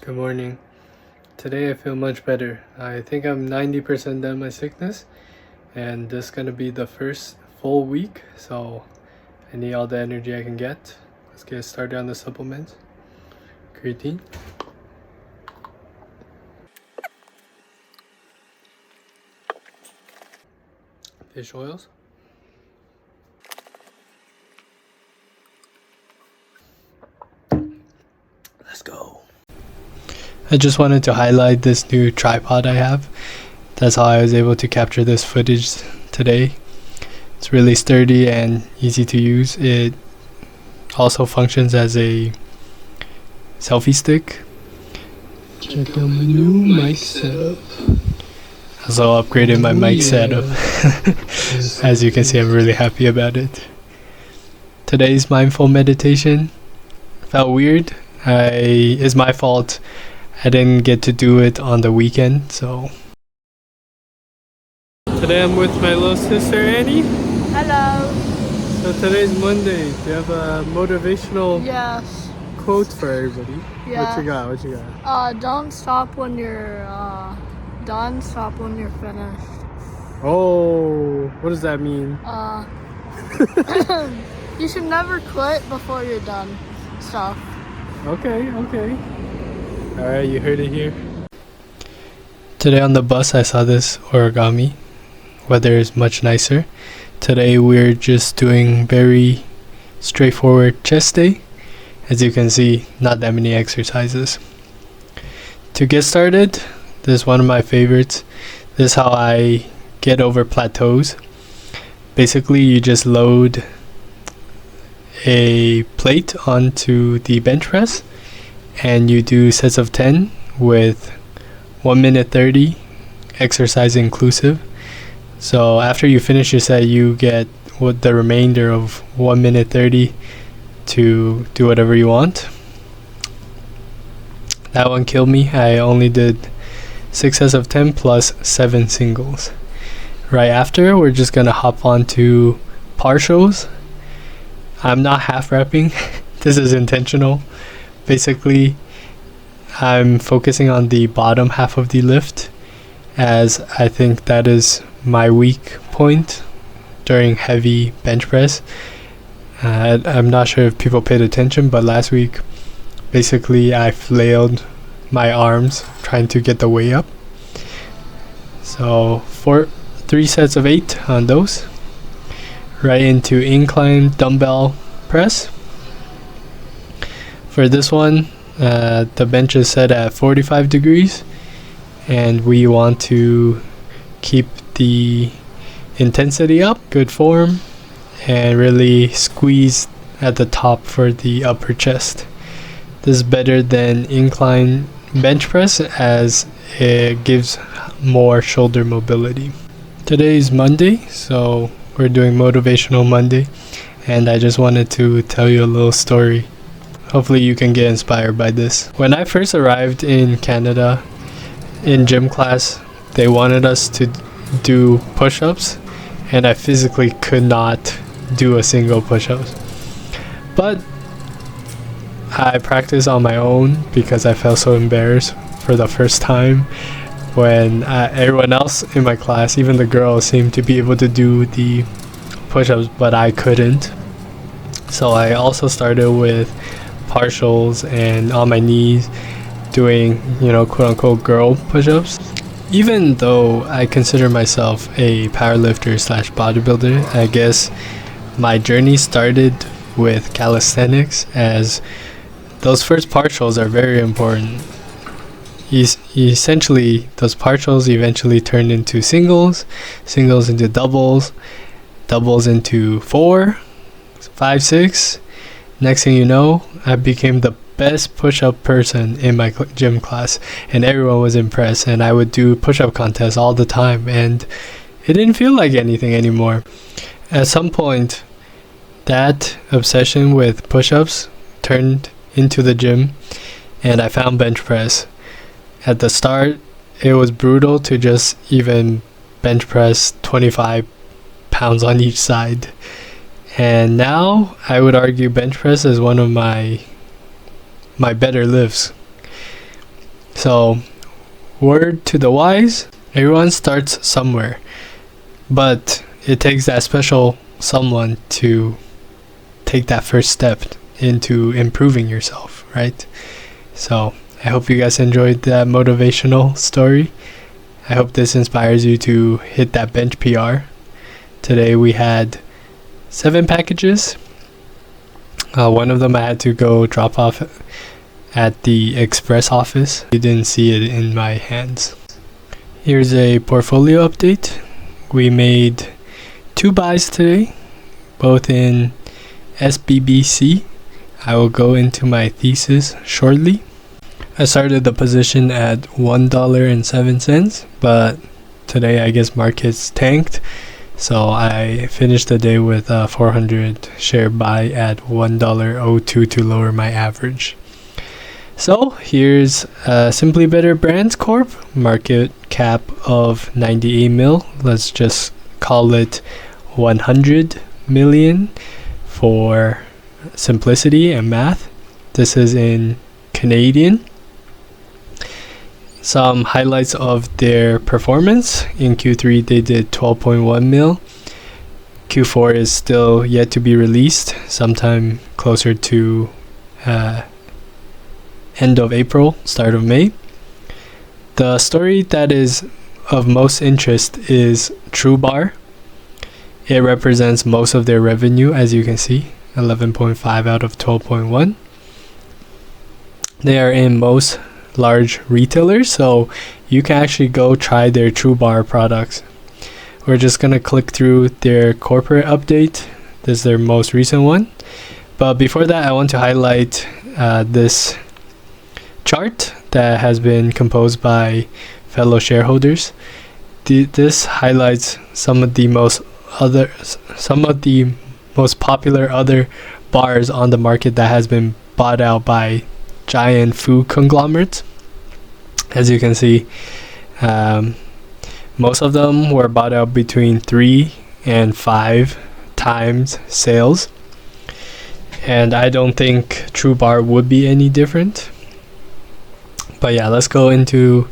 Good morning. Today I feel much better. I think I'm 90% done my sickness, and this is gonna be the first full week, so I need all the energy I can get. Let's get started on the supplements. Creatine. Fish oils. Let's go. I just wanted to highlight this new tripod I have. That's how I was able to capture this footage today. It's really sturdy and easy to use. It also functions as a selfie stick. Check out my new mic setup. I also upgraded my mic setup. As you can see, I'm really happy about it. Today's mindful meditation felt weird. It's my fault. I didn't get to do it on the weekend, so. Today I'm with my little sister Annie. Hello. So today's Monday. Do you have a motivational quote for everybody? Yeah. What you got? Don't stop when you're done. Stop when you're finished. Oh, what does that mean? You should never quit before you're done. Stuff. Okay. Alright, you heard it here. Today on the bus I saw this origami. Weather is much nicer. Today we're just doing very straightforward chest day. As you can see, not that many exercises. To get started, this is one of my favorites. This is how I get over plateaus. Basically, you just load a plate onto the bench press and you do sets of 10 with 1 minute 30 exercise inclusive. So after you finish your set, you get the remainder of 1 minute 30 to do whatever you want. That one killed me. I only did 6 sets of 10 plus 7 singles. Right after, we're just gonna hop on to partials. I'm not half repping. This is intentional. Basically, I'm focusing on the bottom half of the lift, as I think that is my weak point during heavy bench press. I'm not sure if people paid attention, but last week basically I flailed my arms trying to get the weight up. So 3 sets of 8 on those. Right into incline dumbbell press. For this one, the bench is set at 45 degrees and we want to keep the intensity up, good form, and really squeeze at the top for the upper chest. This is better than incline bench press as it gives more shoulder mobility. Today is Monday, so we're doing Motivational Monday, and I just wanted to tell you a little story. Hopefully you can get inspired by this. When I first arrived in Canada, in gym class, they wanted us to do push-ups, and I physically could not do a single push-up. But I practiced on my own because I felt so embarrassed for the first time when everyone else in my class, even the girls, seemed to be able to do the push-ups, but I couldn't. So I also started with partials and on my knees doing, quote-unquote girl push-ups. Even though I consider myself a powerlifter slash bodybuilder, I guess my journey started with calisthenics, as those first partials are very important. Essentially, those partials eventually turned into singles into doubles into 4, 5, 6. Next thing you know, I became the best push-up person in my gym class, and everyone was impressed, and I would do push-up contests all the time, and it didn't feel like anything anymore. At some point, that obsession with push-ups turned into the gym, and I found bench press. At the start, it was brutal to just even bench press 25 pounds on each side. And now I would argue bench press is one of my better lifts. So, word to the wise, everyone starts somewhere, but it takes that special someone to take that first step into improving yourself, right? So I hope you guys enjoyed that motivational story. I hope this inspires you to hit that bench PR. Today we had 7 packages. One of them I had to go drop off at the express office. You didn't see it in my hands. Here's a portfolio update. We made 2 buys today, both in SBBC. I will go into my thesis shortly. I started the position at $1.07, but today I guess markets tanked, so I finished the day with a 400 share buy at $1.02 to lower my average. So here's Simply Better Brands Corp, market cap of 98 mil. Let's just call it 100 million for simplicity and math. This is in Canadian. Some highlights of their performance. In Q3 they did 12.1 mil. Q4 is still yet to be released, sometime closer to end of April, start of May. The story that is of most interest is TrueBar. It represents most of their revenue, as you can see, 11.5 out of 12.1. They are in most large retailers, so you can actually go try their TrueBar products. We're just gonna click through their corporate update. This is their most recent one. But before that, I want to highlight this chart that has been composed by fellow shareholders. This highlights some of the most popular other bars on the market that has been bought out by giant food conglomerates. As you can see, most of them were bought out between 3 and 5 times sales, and I don't think TrueBar would be any different. But yeah, let's go into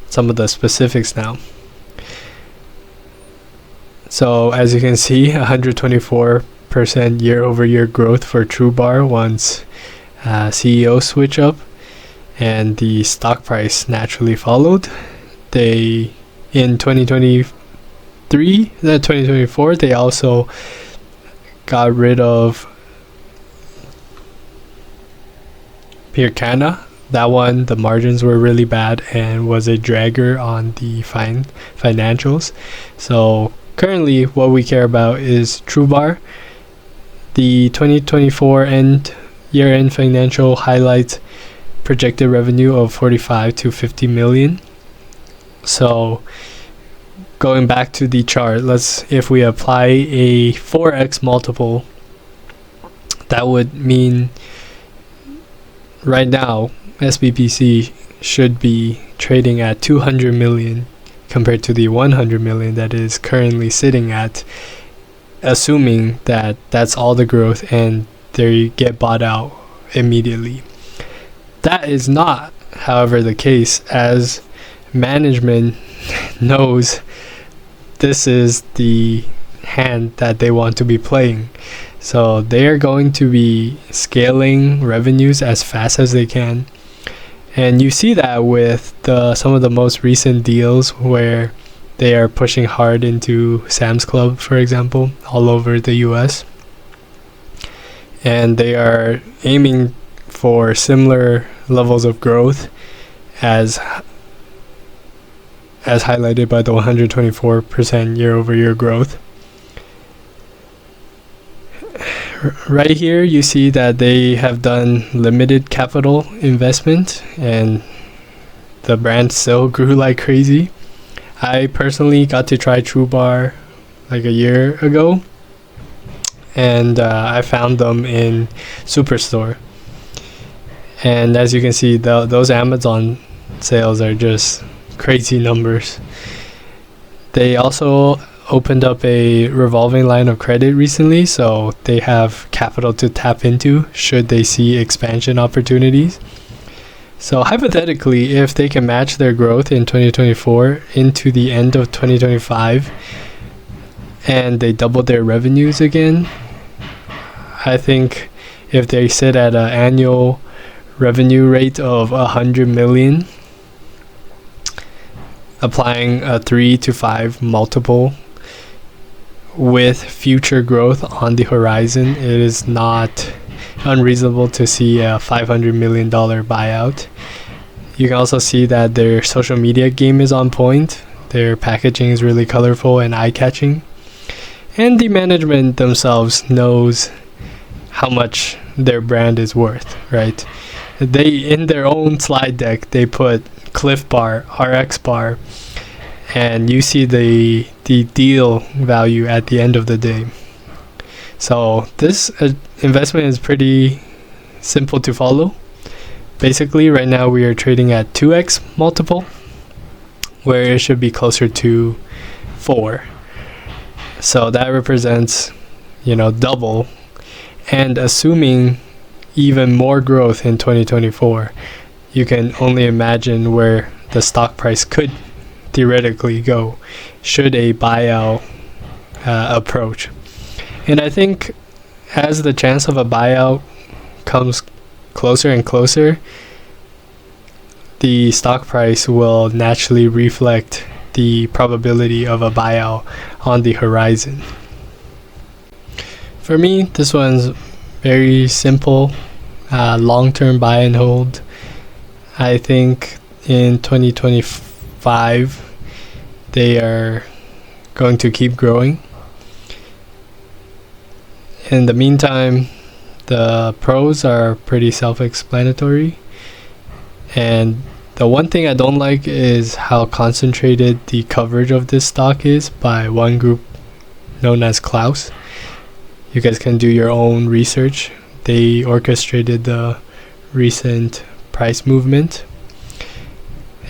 some of the specifics now. So as you can see, 124% year-over-year growth for TrueBar once CEO switch up, and the stock price naturally followed. They, in 2024, they also got rid of Pircana. That one, the margins were really bad and was a dragger on the financials. So currently what we care about is TrueBar. The 2024 year-end financial highlights projected revenue of 45 to 50 million. So going back to the chart, if we apply a 4x multiple, that would mean right now SBBC should be trading at 200 million compared to the 100 million that is currently sitting at, assuming that that's all the growth and they get bought out immediately. That is not, however, the case, as management knows this is the hand that they want to be playing. So they are going to be scaling revenues as fast as they can. And you see that with some of the most recent deals where they are pushing hard into Sam's Club, for example, all over the US. And they are aiming for similar levels of growth as highlighted by the 124% year-over-year growth. Right here you see that they have done limited capital investment and the brand still grew like crazy. I personally got to try TrueBar like a year ago, and I found them in Superstore. And as you can see, those Amazon sales are just crazy numbers. They also opened up a revolving line of credit recently, so they have capital to tap into should they see expansion opportunities. So hypothetically, if they can match their growth in 2024 into the end of 2025 and they double their revenues again, I think if they sit at an annual revenue rate of 100 million, applying a 3 to 5 multiple with future growth on the horizon, it is not unreasonable to see a $500 million buyout. You can also see that their social media game is on point. Their packaging is really colorful and eye-catching. And the management themselves knows how much their brand is worth, right? They, in their own slide deck, they put Cliff Bar, RX Bar, and you see the deal value at the end of the day. So this investment is pretty simple to follow. Basically, right now we are trading at 2x multiple, where it should be closer to 4. So that represents, double. And assuming even more growth in 2024, you can only imagine where the stock price could theoretically go should a buyout approach. And I think as the chance of a buyout comes closer and closer, the stock price will naturally reflect the probability of a buyout on the horizon. For me, this one's very simple, long-term buy and hold. I think in 2025, they are going to keep growing. In the meantime, the pros are pretty self-explanatory. And the one thing I don't like is how concentrated the coverage of this stock is by one group known as Klaus. You guys can do your own research. They orchestrated the recent price movement,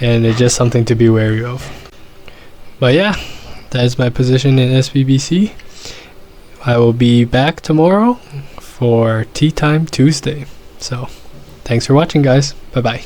and it's just something to be wary of. But yeah, that is my position in SBBC. I will be back tomorrow for Tea Time Tuesday. So thanks for watching, guys. Bye bye.